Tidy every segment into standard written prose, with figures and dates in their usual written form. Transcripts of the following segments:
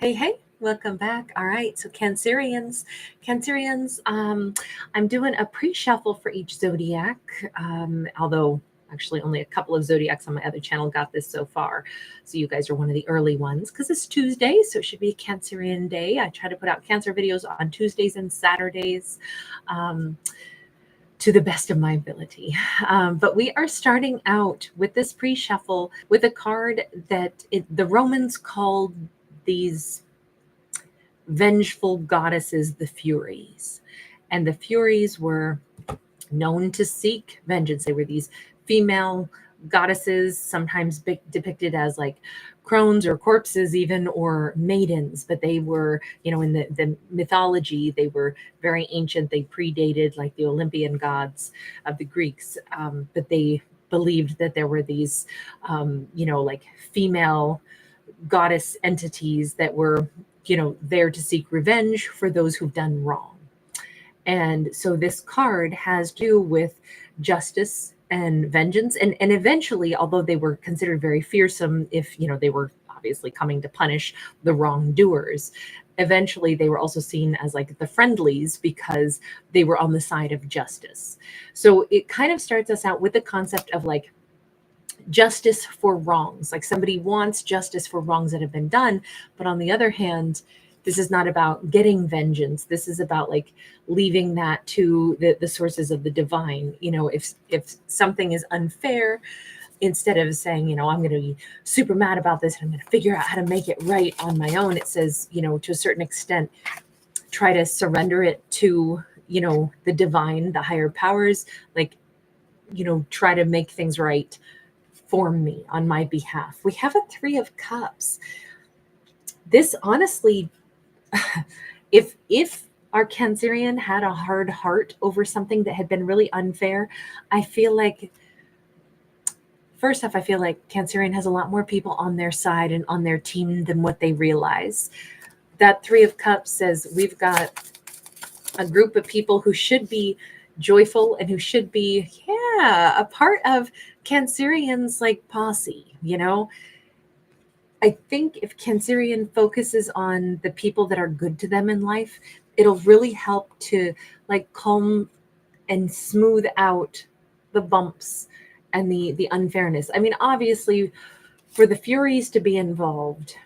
Hey, welcome back. All right, so Cancerians, I'm doing a pre-shuffle for each zodiac, although actually only a couple of zodiacs on my other channel got this so far. So you guys are one of the early ones because it's Tuesday, so it should be a Cancerian day. I try to put out Cancer videos on Tuesdays and Saturdays. To the best of my ability. But we are starting out with this pre shuffle with a card that the Romans called these vengeful goddesses the Furies. And the Furies were known to seek vengeance. They were these female goddesses, sometimes depicted as like crones or corpses even, or maidens, but they were, in the mythology, they were very ancient. They predated like the Olympian gods of the Greeks, but they believed that there were these like female goddess entities that were there to seek revenge for those who've done wrong. And so this card has to do with justice and vengeance. And eventually, although they were considered very fearsome, if they were obviously coming to punish the wrongdoers, eventually they were also seen as like the friendlies because they were on the side of justice. So it kind of starts us out with the concept of like justice for wrongs. Like somebody wants justice for wrongs that have been done. But on the other hand, this is not about getting vengeance. This is about like leaving that to the sources of the divine. If something is unfair, instead of saying, I'm going to be super mad about this and I'm going to figure out how to make it right on my own, it says, to a certain extent, try to surrender it to, the divine, the higher powers, like, try to make things right for me on my behalf. We have a Three of Cups. This honestly, if our Cancerian had a hard heart over something that had been really unfair, I feel like, first off, I feel like Cancerian has a lot more people on their side and on their team than what they realize. That Three of Cups says we've got a group of people who should be joyful and who should be, a part of Cancerian's like posse, I think if Cancerian focuses on the people that are good to them in life, it'll really help to like calm and smooth out the bumps and the unfairness. I mean, obviously, for the Furies to be involved,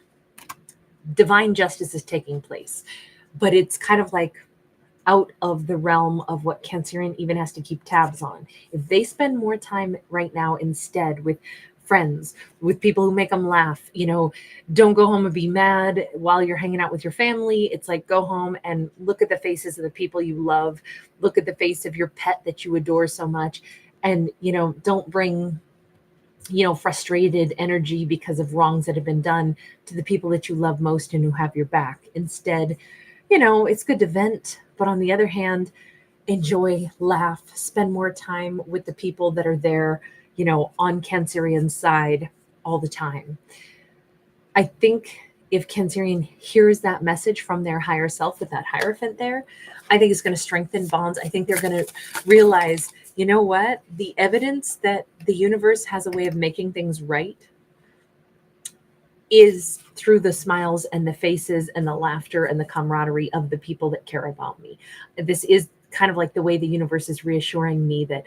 divine justice is taking place, but it's kind of like out of the realm of what Cancerian even has to keep tabs on. If they spend more time right now instead with friends, with people who make them laugh, don't go home and be mad while you're hanging out with your family. It's like go home and look at the faces of the people you love, look at the face of your pet that you adore so much, and don't bring frustrated energy because of wrongs that have been done to the people that you love most and who have your back. Instead, it's good to vent, but on the other hand, enjoy, laugh, spend more time with the people that are there, on Cancerian's side all the time. I think if Cancerian hears that message from their higher self with that Hierophant there, I think it's going to strengthen bonds. I think they're going to realize, what? The evidence that the universe has a way of making things right is through the smiles and the faces and the laughter and the camaraderie of the people that care about me. This is kind of like the way the universe is reassuring me that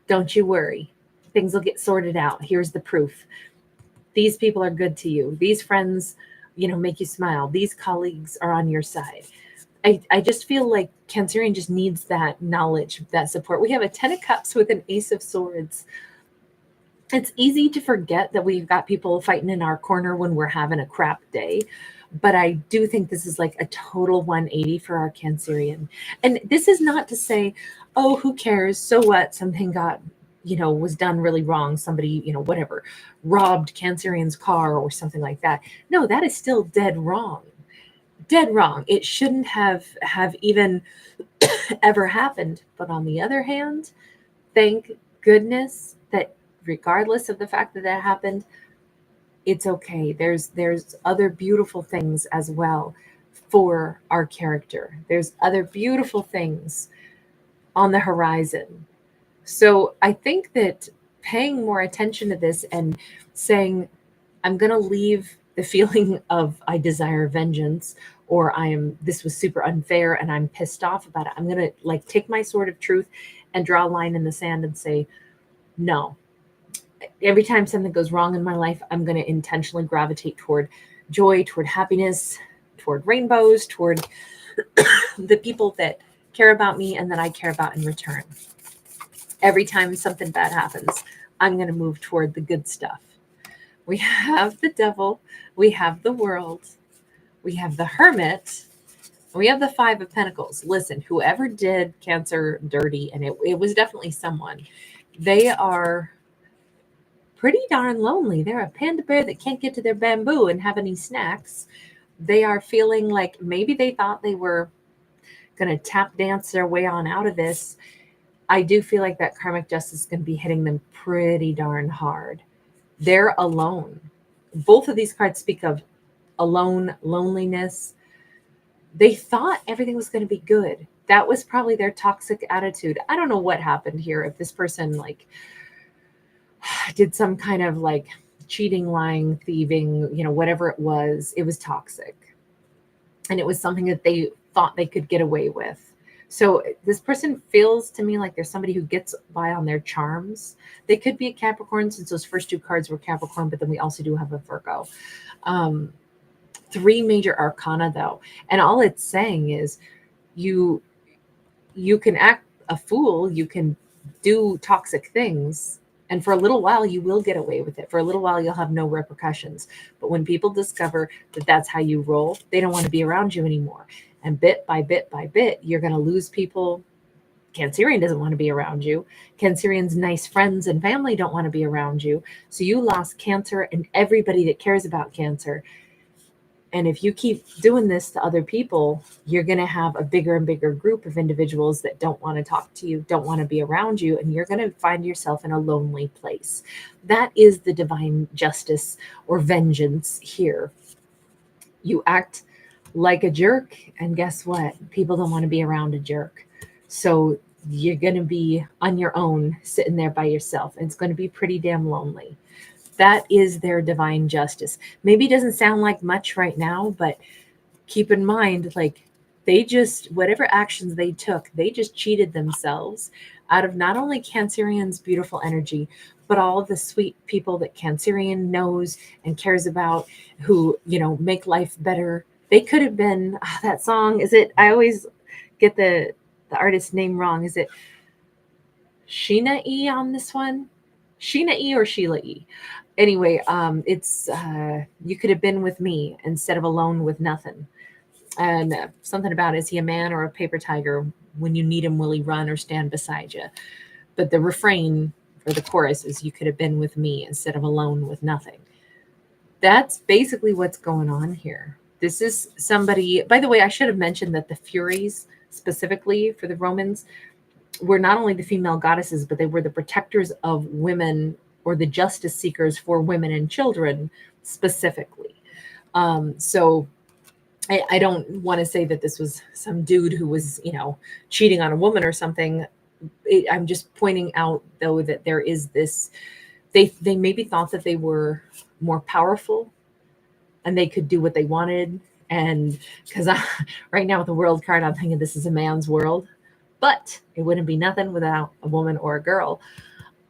don't you worry, things will get sorted out. Here's the proof. These people are good to you. These friends, make you smile. These colleagues are on your side. I just feel like Cancerian just needs that knowledge, that support. We have a 10 of Cups with an Ace of Swords. It's easy to forget that we've got people fighting in our corner when we're having a crap day. But I do think this is like a total 180 for our Cancerian. And this is not to say, oh, who cares? So what? Something got, was done really wrong. Somebody, whatever, robbed Cancerian's car or something like that. No, that is still dead wrong. Dead wrong. It shouldn't have even ever happened. But on the other hand, thank goodness that regardless of the fact that that happened, it's okay. There's other beautiful things as well for our character. There's other beautiful things on the horizon. So I think that paying more attention to this and saying, I'm going to leave the feeling of I desire vengeance, or this was super unfair and I'm pissed off about it, I'm going to like take my sword of truth and draw a line in the sand and say, no, every time something goes wrong in my life, I'm going to intentionally gravitate toward joy, toward happiness, toward rainbows, toward the people that care about me and that I care about in return. Every time something bad happens, I'm going to move toward the good stuff. We have the devil, we have the world, we have the hermit, and we have the Five of Pentacles. Listen, whoever did Cancer dirty, and it was definitely someone, they are pretty darn lonely. They're a panda bear that can't get to their bamboo and have any snacks. They are feeling like maybe they thought they were going to tap dance their way on out of this. I do feel like that karmic justice is going to be hitting them pretty darn hard. They're alone. Both of these cards speak of alone, loneliness. They thought everything was going to be good. That was probably their toxic attitude. I don't know what happened here. If this person like did some kind of like cheating, lying, thieving, whatever it was toxic. And it was something that they thought they could get away with. So this person feels to me like there's somebody who gets by on their charms. They could be a Capricorn, since those first two cards were Capricorn, but then we also do have a Virgo. 3 major arcana though. And all it's saying is you can act a fool, you can do toxic things, and for a little while you will get away with it. For a little while you'll have no repercussions. But when people discover that that's how you roll, they don't want to be around you anymore. And bit by bit by bit, you're going to lose people. Cancerian doesn't want to be around you. Cancerian's nice friends and family don't want to be around you. So you lost Cancer and everybody that cares about Cancer. And if you keep doing this to other people, you're going to have a bigger and bigger group of individuals that don't want to talk to you, don't want to be around you, and you're going to find yourself in a lonely place. That is the divine justice or vengeance here. You act like a jerk, and guess what? People don't want to be around a jerk. So you're going to be on your own, sitting there by yourself, and it's going to be pretty damn lonely. That is their divine justice. Maybe it doesn't sound like much right now, but keep in mind, like whatever actions they took, they just cheated themselves out of not only Cancerian's beautiful energy, but all the sweet people that Cancerian knows and cares about, who, make life better. They could have been that song. I always get the artist's name wrong. Is it Sheena E on this one? Sheena E or Sheila E? Anyway, it's You Could Have Been With Me instead of Alone With Nothing. And something about, is he a man or a paper tiger? When you need him, will he run or stand beside you? But the refrain or the chorus is, you could have been with me instead of alone with nothing. That's basically what's going on here. This is somebody, by the way, I should have mentioned that the Furies, specifically for the Romans, were not only the female goddesses, but they were the protectors of women, or the justice seekers for women and children specifically. So I don't want to say that this was some dude who was, cheating on a woman or something. I'm just pointing out, though, that there is this, they maybe thought that they were more powerful and they could do what they wanted. And because right now with the world card, I'm thinking this is a man's world, but it wouldn't be nothing without a woman or a girl.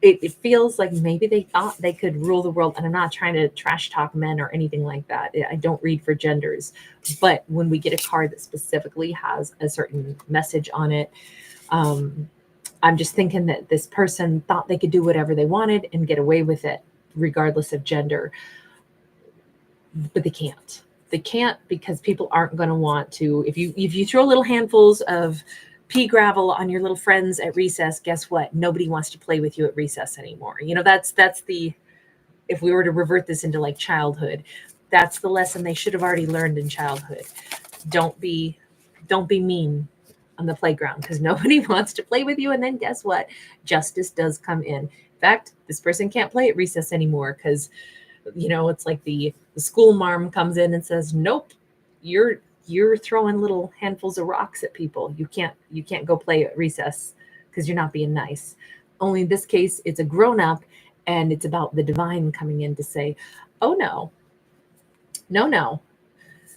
It feels like maybe they thought they could rule the world. And I'm not trying to trash talk men or anything like that. I don't read for genders. But when we get a card that specifically has a certain message on it, I'm just thinking that this person thought they could do whatever they wanted and get away with it, regardless of gender. But they can't. They can't, because people aren't going to want to. If you throw little handfuls of pea gravel on your little friends at recess, guess what? Nobody wants to play with you at recess anymore. That's the, if we were to revert this into like childhood, that's the lesson they should have already learned in childhood. Don't be mean on the playground, because nobody wants to play with you. And then guess what? Justice does come in. In fact, this person can't play at recess anymore because, it's like the school marm comes in and says, nope, you're throwing little handfuls of rocks at people. You can't go play at recess because you're not being nice. Only in this case, it's a grown up, and it's about the divine coming in to say, oh no, No.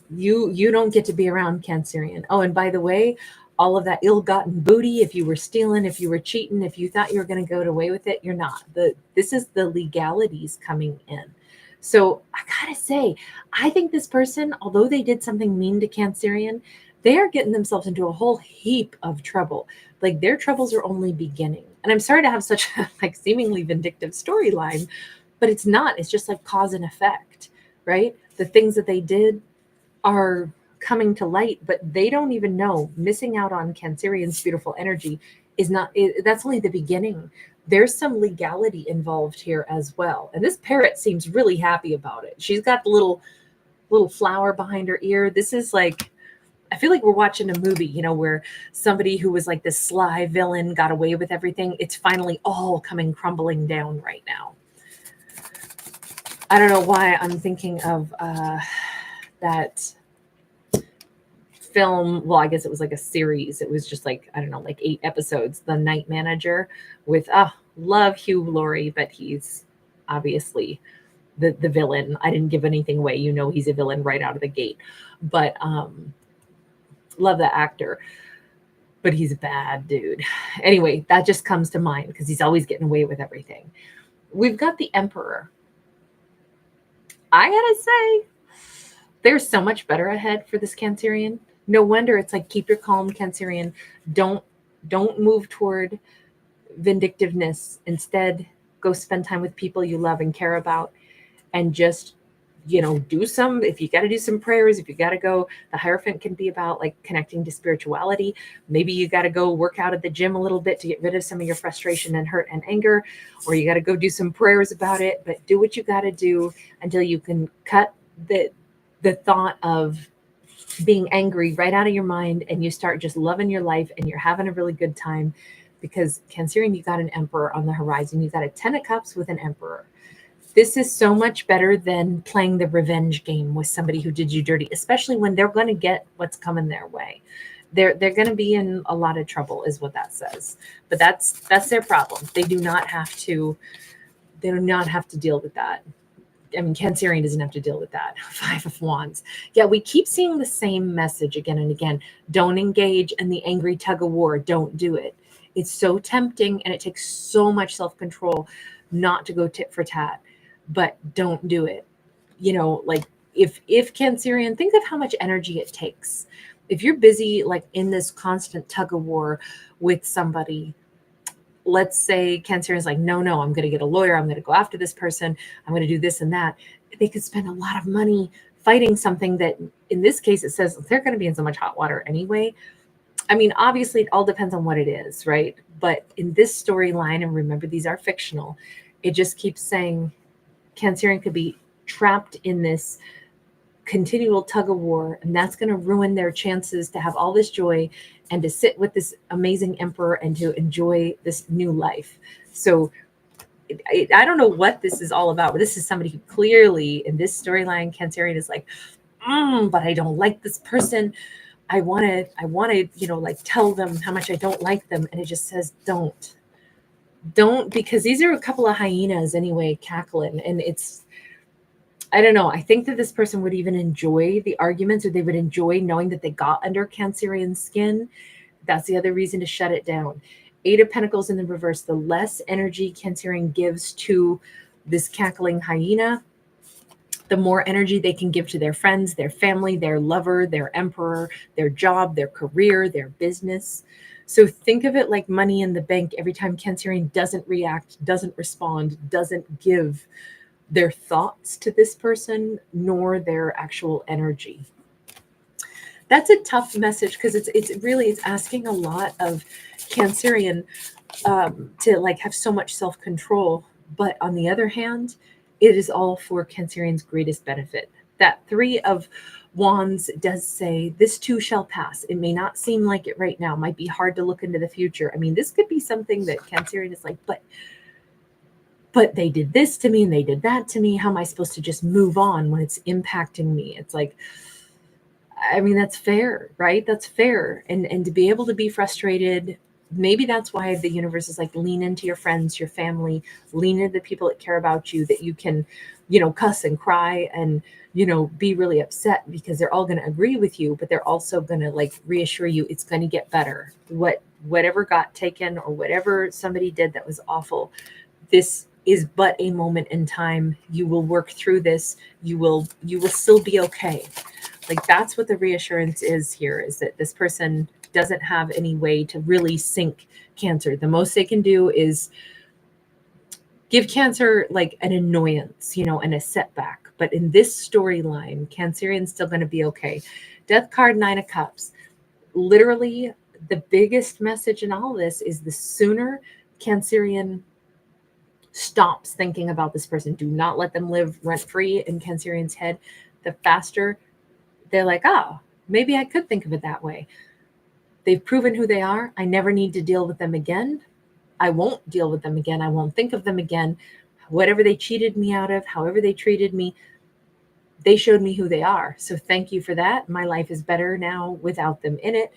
You don't get to be around Cancerian. Oh, and by the way, all of that ill-gotten booty, if you were stealing, if you were cheating, if you thought you were going to get away with it, you're not. This is the legalities coming in. So I gotta say, I think this person, although they did something mean to Cancerian, they are getting themselves into a whole heap of trouble. Like their troubles are only beginning. And I'm sorry to have such a like seemingly vindictive storyline, but it's not. It's just like cause and effect, right? The things that they did are coming to light, but they don't even know. Missing out on Cancerian's beautiful energy is not, that's only the beginning. There's some legality involved here as well. And this parrot seems really happy about it. She's got the little flower behind her ear. This is like, I feel like we're watching a movie, where somebody who was like this sly villain got away with everything. It's finally all coming crumbling down right now. I don't know why I'm thinking of that film. Well, I guess it was like a series. It was just like, I don't know, like 8 episodes. The Night Manager with, love Hugh Laurie, but he's obviously the villain. I didn't give anything away. He's a villain right out of the gate. But love the actor. But he's a bad dude. Anyway, that just comes to mind because he's always getting away with everything. We've got the Emperor. I gotta say, there's so much better ahead for this Cancerian. No wonder it's like, keep your calm, Cancerian. Don't move toward vindictiveness. Instead, go spend time with people you love and care about, and just, do some, if you got to do some prayers, if you got to go, the Hierophant can be about like connecting to spirituality. Maybe you got to go work out at the gym a little bit to get rid of some of your frustration and hurt and anger, or you got to go do some prayers about it, but do what you got to do until you can cut the thought of being angry right out of your mind, and you start just loving your life and you're having a really good time. Because Cancerian, you got an Emperor on the horizon. You got a 10 of Cups with an Emperor. This is so much better than playing the revenge game with somebody who did you dirty, especially when they're going to get what's coming their way. They're going to be in a lot of trouble, is what that says. But that's their problem. They do not have to deal with that. I mean, Cancerian doesn't have to deal with that. 5 of Wands. Yeah, we keep seeing the same message again and again. Don't engage in the angry tug of war. Don't do it. It's so tempting, and it takes so much self-control not to go tit for tat, but don't do it. Like if Cancerian, think of how much energy it takes. If you're busy like in this constant tug of war with somebody, let's say Cancerian's like, no, I'm going to get a lawyer. I'm going to go after this person. I'm going to do this and that. They could spend a lot of money fighting something that, in this case, it says they're going to be in so much hot water anyway. I mean, obviously, it all depends on what it is, right? But in this storyline, and remember, these are fictional, it just keeps saying Cancerian could be trapped in this continual tug of war, and that's going to ruin their chances to have all this joy and to sit with this amazing Emperor and to enjoy this new life. So I don't know what this is all about, but this is somebody who clearly, in this storyline, Cancerian is like, but I don't like this person. I want to, like tell them how much I don't like them. And it just says, don't, because these are a couple of hyenas anyway, cackling. And I don't know. I think that this person would even enjoy the arguments, or they would enjoy knowing that they got under Cancerian's skin. That's the other reason to shut it down. 8 of Pentacles in the reverse. The less energy Cancerian gives to this cackling hyena, the more energy they can give to their friends, their family, their lover, their Emperor, their job, their career, their business. So think of it like money in the bank. Every time Cancerian doesn't react, doesn't respond, doesn't give their thoughts to this person, nor their actual energy. That's a tough message, because it's asking a lot of Cancerian to like have so much self-control. But on the other hand, it is all for Cancerian's greatest benefit. That 3 of Wands does say, this too shall pass. It may not seem like it right now. It might be hard to look into the future. I mean, this could be something that Cancerian is like, but they did this to me and they did that to me. How am I supposed to just move on when it's impacting me? It's like, I mean, that's fair, right? That's fair. And to be able to be frustrated, maybe that's why the universe is like, lean into your friends, your family, lean into the people that care about you, that you can, cuss and cry and be really upset because they're all going to agree with you, but they're also going to like reassure you it's going to get better. Whatever got taken or whatever somebody did that was awful, this is but a moment in time. You will work through this. You will still be okay. Like that's what the reassurance is here, is that this person doesn't have any way to really sink Cancer. The most they can do is give Cancer like an annoyance, and a setback. But in this storyline, Cancerian's still going to be okay. Death card, 9 of Cups. Literally, the biggest message in all this is the sooner Cancerian stops thinking about this person, do not let them live rent-free in Cancerian's head, the faster they're like, oh, maybe I could think of it that way. They've proven who they are. I never need to deal with them again. I won't deal with them again. I won't think of them again. Whatever they cheated me out of, however they treated me, they showed me who they are. So thank you for that. My life is better now without them in it.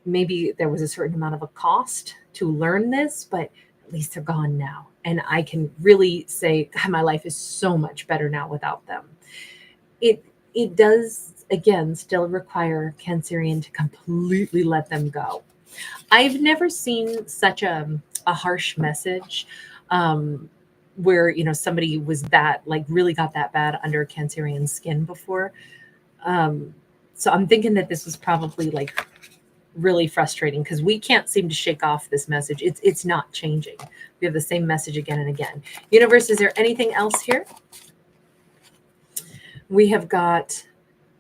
Maybe there was a certain amount of a cost to learn this, but at least they're gone now. And I can really say, God, my life is so much better now without them. It does, again, still require Cancerian to completely let them go. I've never seen such a harsh message where, somebody was that, like, really got that bad under Cancerian's skin before. So I'm thinking that this was probably, like, really frustrating because we can't seem to shake off this message. It's not changing. We have the same message again and again. Universe, is there anything else here? We have got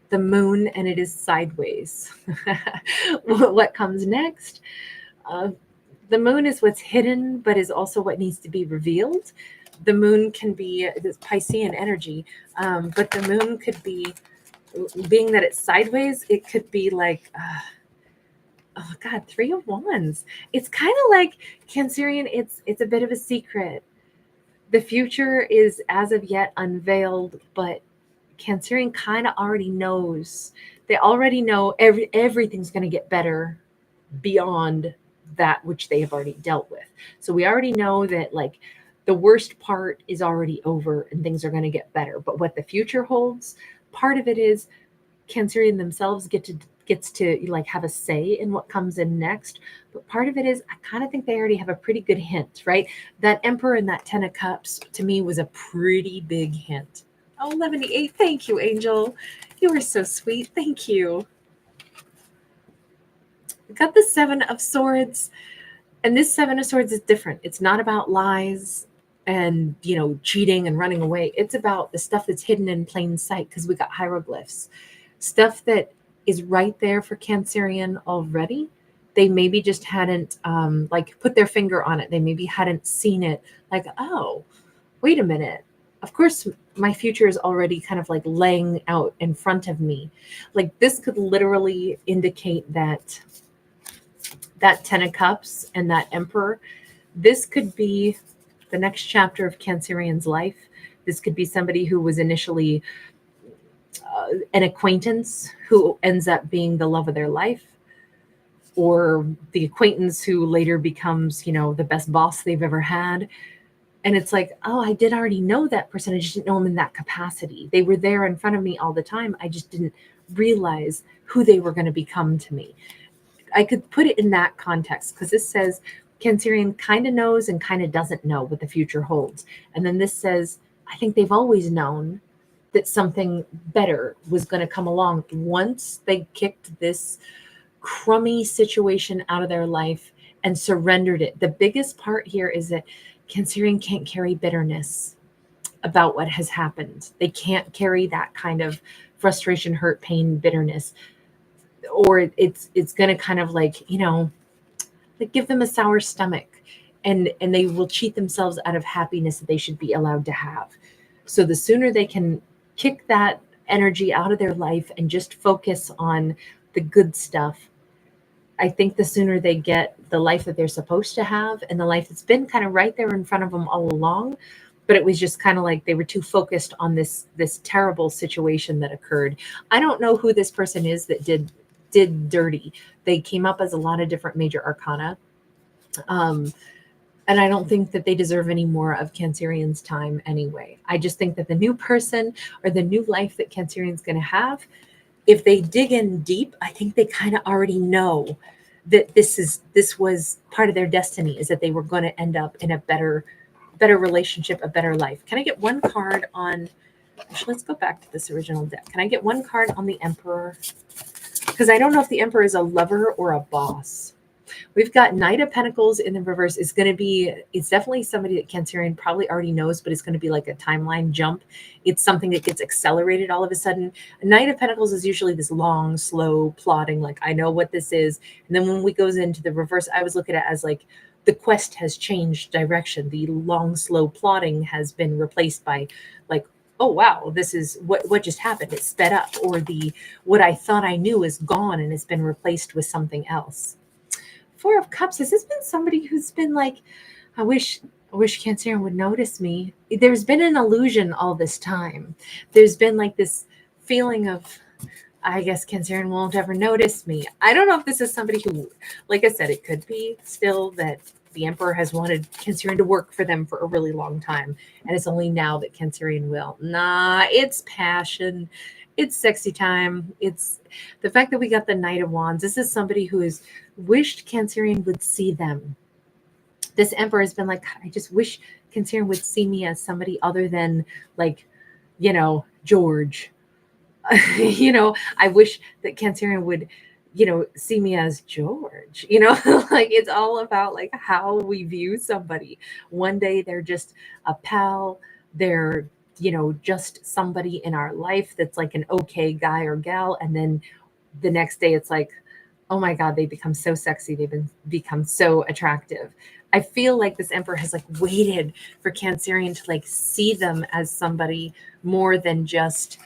the moon and it is sideways. What comes next? The moon is what's hidden, but is also what needs to be revealed. The moon can be this Piscean energy, but the moon could be, being that it's sideways, it could be like, oh God, 3 of Wands. It's kind of like Cancerian. It's a bit of a secret. The future is as of yet unveiled, but Cancerian kind of already knows. They already know everything's going to get better beyond that which they have already dealt with. So we already know that like the worst part is already over and things are going to get better. But what the future holds, part of it is Cancerian themselves gets to like have a say in what comes in next. But part of it is I kind of think they already have a pretty good hint, right? That Emperor and that 10 of Cups to me was a pretty big hint. Oh, 78. Thank you, Angel. You were so sweet. Thank you. We got the 7 of Swords. And this 7 of Swords is different. It's not about lies and, cheating and running away. It's about the stuff that's hidden in plain sight because we got hieroglyphs. Stuff that is right there for Cancerian already. They maybe just hadn't put their finger on it. They maybe hadn't seen it like, oh, wait a minute. Of course, my future is already kind of like laying out in front of me. Like this could literally indicate that 10 of Cups and that Emperor, this could be the next chapter of Cancerian's life. This could be somebody who was initially an acquaintance who ends up being the love of their life, or the acquaintance who later becomes, the best boss they've ever had. And it's like, oh, I did already know that person. I just didn't know them in that capacity. They were there in front of me all the time. I just didn't realize who they were going to become to me. I could put it in that context because this says Cancerian kind of knows and kind of doesn't know what the future holds. And then this says, I think they've always known that something better was going to come along once they kicked this crummy situation out of their life and surrendered it. The biggest part here is that Cancerian can't carry bitterness about what has happened. They can't carry that kind of frustration, hurt, pain, bitterness, or it's going to kind of like give them a sour stomach, and they will cheat themselves out of happiness that they should be allowed to have. So the sooner they can kick that energy out of their life and just focus on the good stuff, I think the sooner they get the life that they're supposed to have and the life that's been kind of right there in front of them all along. But it was just kind of like they were too focused on this terrible situation that occurred. I don't know who this person is that did dirty. They came up as a lot of different major arcana. And I don't think that they deserve any more of Cancerian's time anyway. I just think that the new person or the new life that Cancerian's going to have, if they dig in deep, I think they kind of already know that this was part of their destiny, is that they were going to end up in a better relationship, a better life. Can I get one card on, actually, let's go back to this original deck. Can I get one card on the Emperor? Because I don't know if the Emperor is a lover or a boss. We've got Knight of Pentacles in the reverse. It's definitely somebody that Cancerian probably already knows, but it's going to be like a timeline jump. It's something that gets accelerated all of a sudden. A Knight of Pentacles is usually this long, slow, plodding, like, I know what this is. And then when we goes into the reverse, I was looking at it as like the quest has changed direction. The long, slow plodding has been replaced by like, oh wow, this is what just happened. It sped up, or what I thought I knew is gone and it's been replaced with something else. Four of Cups. Has this been somebody who's been like, I wish Cancerian would notice me? There's been an illusion all this time. There's been like this feeling of, I guess Cancerian won't ever notice me. I don't know if this is somebody who, like I said, it could be still that the Emperor has wanted Cancerian to work for them for a really long time. And it's only now that Cancerian will. Nah, it's passion. It's sexy time. It's the fact that we got the Knight of Wands. This is somebody who has wished Cancerian would see them. This Emperor has been like, I just wish Cancerian would see me as somebody other than like, George. I wish that Cancerian would, see me as George, like it's all about like how we view somebody. One day they're just a pal. They're, just somebody in our life that's like an okay guy or gal. And then the next day it's like, oh my God, they become so sexy. Become so attractive. I feel like this Emperor has like waited for Cancerian to like see them as somebody more than just,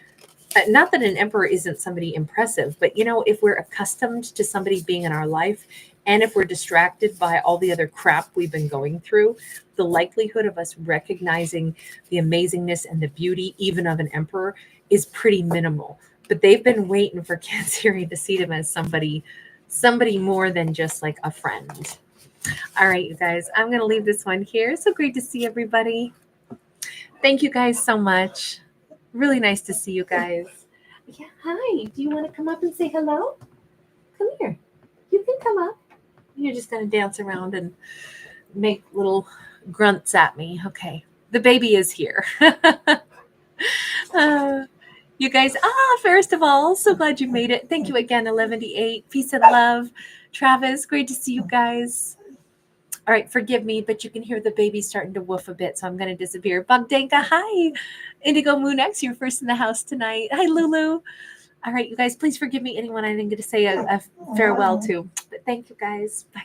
not that an Emperor isn't somebody impressive, but if we're accustomed to somebody being in our life, and if we're distracted by all the other crap we've been going through, the likelihood of us recognizing the amazingness and the beauty even of an Emperor is pretty minimal. But they've been waiting for Cancerian to see them as somebody more than just like a friend. All right, you guys, I'm going to leave this one here. So great to see everybody. Thank you guys so much. Really nice to see you guys. Yeah, hi. Do you want to come up and say hello? Come here. You can come up. You're just going to dance around and make little grunts at me. Okay. The baby is here. You guys, first of all, so glad you made it. Thank you again, 11-8. Peace and love. Travis, great to see you guys. All right, forgive me, but you can hear the baby starting to woof a bit, so I'm going to disappear. Bogdanka, hi. Indigo Moon X, you're first in the house tonight. Hi, Lulu. All right, you guys, please forgive me anyone I didn't get to say a farewell to. But thank you, guys. Bye.